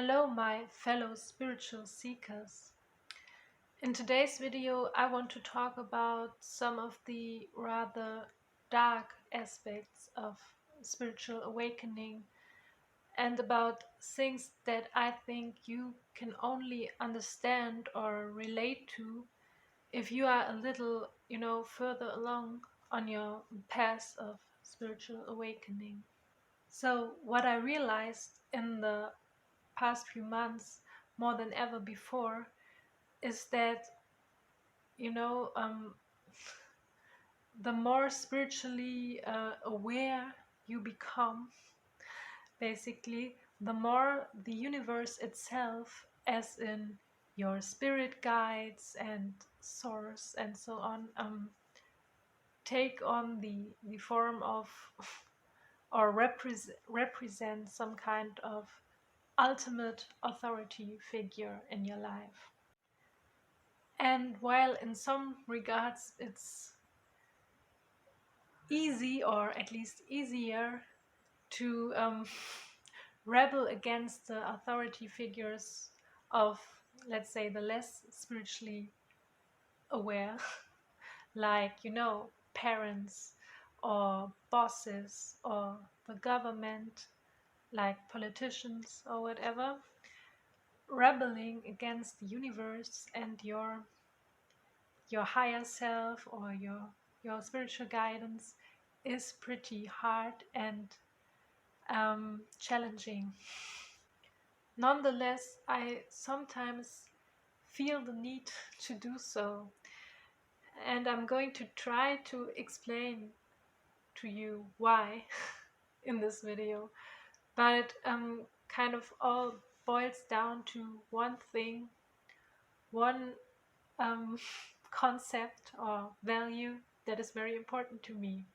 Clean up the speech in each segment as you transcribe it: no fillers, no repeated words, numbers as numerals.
Hello, my fellow spiritual seekers. In today's video, I want to talk about some of the rather dark aspects of spiritual awakening and about things that I think you can only understand or relate to if you are a little, further along on your path of spiritual awakening. So, what I realized in the past few months more than ever before is that you know um, the more spiritually aware you become, basically the more the universe itself, as in your spirit guides and source and so on, take on the form of or represent some kind of ultimate authority figure in your life. And while in some regards it's easy, or at least easier, to rebel against the authority figures of, let's say, the less spiritually aware, like, parents or bosses or the government, like politicians or whatever, rebelling against the universe and your higher self or your spiritual guidance is pretty hard and challenging. Nonetheless, I sometimes feel the need to do so, and I'm going to try to explain to you why in this video. But kind of all boils down to one thing, one um, concept or value that is very important to me,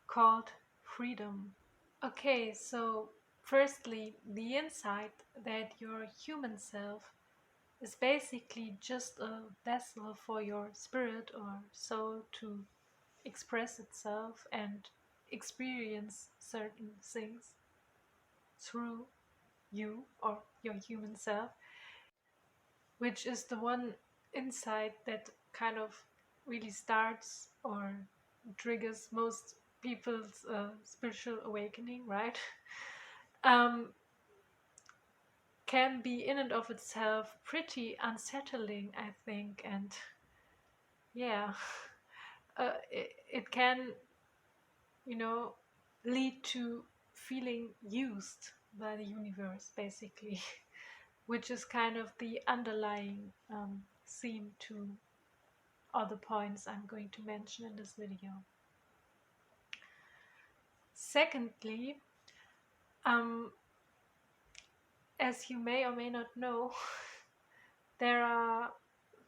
called freedom. Okay, so firstly, the insight that your human self is basically just a vessel for your spirit or soul to express itself and experience certain things through you or your human self, which is the one insight that kind of really starts or triggers most people's spiritual awakening, right? um, can be in and of itself pretty unsettling, I think, and yeah, it can, you know, lead to feeling used by the universe, basically, which is kind of the underlying theme to other points I'm going to mention in this video. Secondly, um, as you may or may not know, there are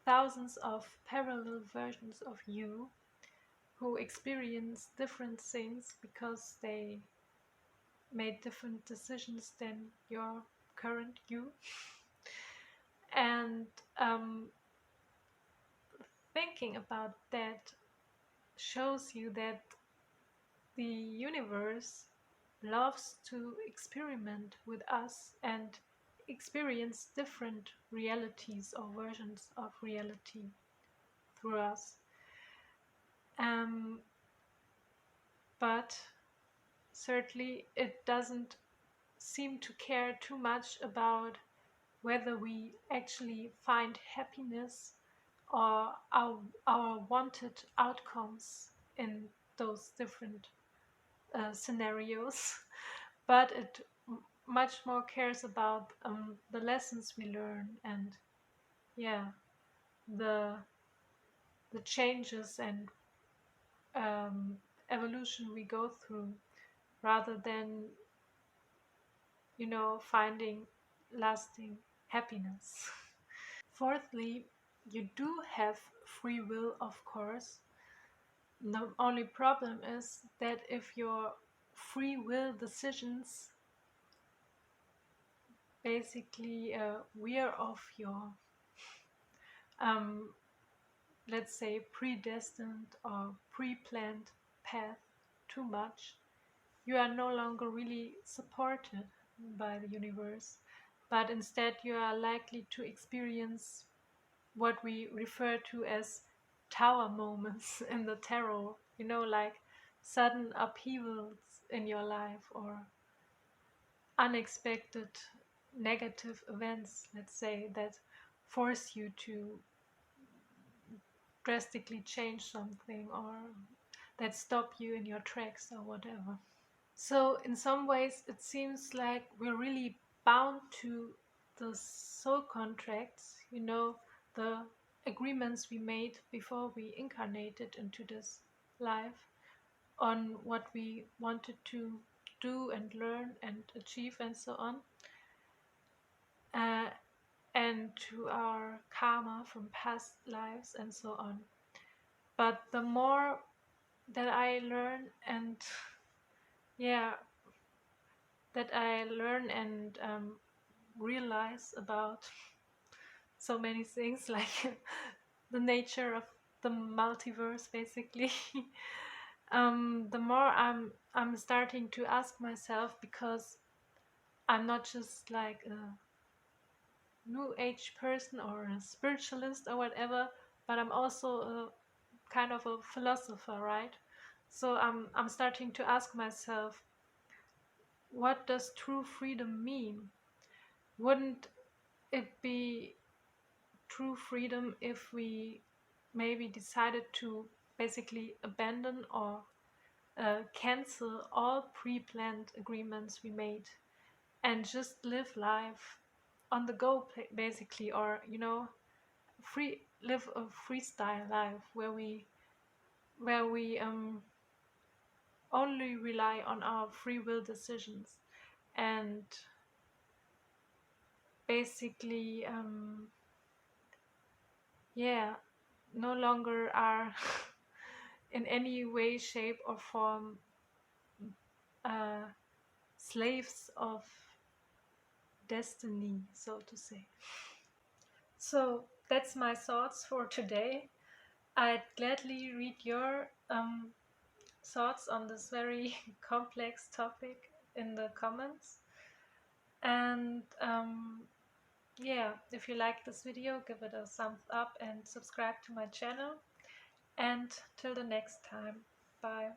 thousands of parallel versions of you who experience different things because they made different decisions than your current you. And thinking about that shows you that the universe loves to experiment with us and experience different realities or versions of reality through us. Um, but certainly it doesn't seem to care too much about whether we actually find happiness or our wanted outcomes in those different scenarios, but it much more cares about the lessons we learn and, yeah, the the changes and evolution we go through, rather than, finding lasting happiness. Fourthly, you do have free will, of course. The only problem is that if your free will decisions basically veer off your, um, let's say, predestined or pre-planned path too much, you are no longer really supported by the universe. but instead you are likely to experience what we refer to as tower moments in the tarot, like sudden upheavals in your life or unexpected negative events, let's say, that force you to drastically change something or that stop you in your tracks or whatever. So, in some ways, it seems like we're really bound to the soul contracts, the agreements we made before we incarnated into this life on what we wanted to do and learn and achieve and so on, uh, and to our karma from past lives and so on. But the more that I learn and yeah, that I learn and realize about so many things, like the nature of the multiverse, basically. The more I'm starting to ask myself, because I'm not just like a new age person or a spiritualist or whatever, but I'm also a kind of a philosopher, right? So I'm starting to ask myself, what does true freedom mean? Wouldn't it be true freedom if we maybe decided to basically abandon or cancel all pre-planned agreements we made and just live life on the go, basically, or live a freestyle life where we only rely on our free will decisions and basically yeah, no longer are in any way, shape, or form uh, slaves of destiny, so to say. So that's my thoughts for today. I'd gladly read your thoughts on this very complex topic in the comments. And yeah, if you like this video, give it a thumbs up and subscribe to my channel. And till the next time, bye.